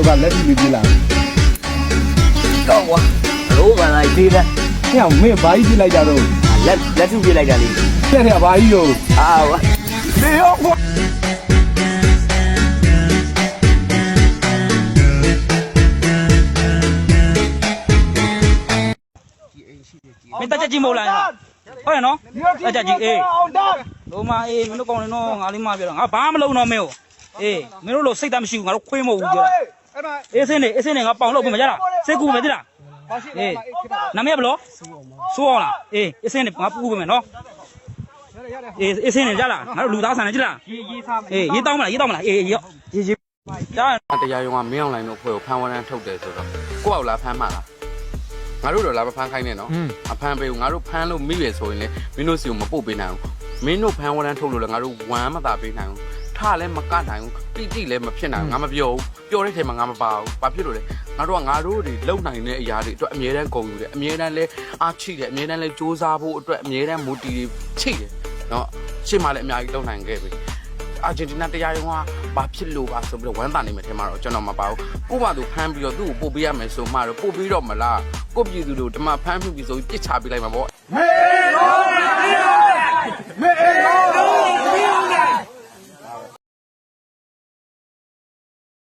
တို့ကလက်ရှိပြီးလာတော့ကွာလို့ပါလိုက်သေးတယ်ဟဲ့မင်းဘာကြီးပြလိုက်ကြတော့လက်ထုပြလိုက်ကြလေတဲ့တဲ့ဘာကြီးရောအာကွာနေရောကွာမင်းတက်ချက်ကြီးမဟုတ်လားဟုတ်ရနော်တက်ချက်ကြီးအေးတို့မအေးမင်းတို့ကောင်းနေနော်ငါလေးမပြောတော့ငါဘာမလုပ်တော့မင်းကိုအေးမင်းတို့လို့စိတ်တမ်းမရှိဘူးငါတို့ခွေးမဟုတ်ဘူးပြောအေးစင်းနေငါပေါင်လို့ပြင်မကြလားစိတ်ကူမယ်တိလားအေးနာမည်ဘယ်လိုစိုးအောင်လားအေးအစင်းနေငါပူပြင်မယ်နော်အေးအစင်းနေကြလားငါတို့လူသားဆန်နေကြလားရေးတောင်းမလားအေးရောရေးကြားတရားရုံးကမင်းအောင်လိုင်းတို့ဖွဲ့ကိုဖမ်းဝရမ်းထုတ်တယ်ဆိုတော့ကိုယ့်အောင်လာဖမ်းမှာလားငါတို့တော့လာမဖမ်းခိုင်းနဲ့နော်အဖမ်းပေးဘူးငါတို့ဖမ်းလို့မိရဆိုရင်လေမင်းတို့စီကိုမပို့ပေးနိုင်ဘူးမင်းတို့ဖမ်းဝရမ်းထုတ်လို့လည်းငါတို့ဝမ်းမသာပေးနိုင်ဘူးထလည်းမကနိုင်ဘူးတိလည်းမဖြစ်နိုင်ဘူးငါမပြောဘူးပြောတဲ့ချိန်မှာငါမပါဘူးဘာဖြစ်လို့လဲငါတို့တွေလုံနိုင်တဲ့အရာတွေအတွက်အမြဲတမ်းကုန်ယူတယ်အမြဲတမ်းလဲအားချိတယ်အမြဲတမ်းလဲစူးစမ်းဖို့အတွက်အမြဲတမ်းမူတီချိတယ်နော်ရှေ့မှာလည်းအများကြီးလုံနိုင်ခဲ့ပြီအာဂျင်တီးနားတရားရုံးကဘာဖြစ်လို့ပါဆိုပြီးတော့ဝမ်းသာနေမယ်ထဲမှာတော့ကျွန်တော်မပါဘူးကို့ဘာသူဖမ်းပြီးတော့သူ့ကိုပို့ပေးရမယ်ဆိုမှတော့ပို့ပြီးတော့မလားကို့ပြည်သူတို့ဓမ္မဖမ်းမှုပြီးဆိုပြီးပြစ်ချပေးလိုက်မှာပေါ့ဟေး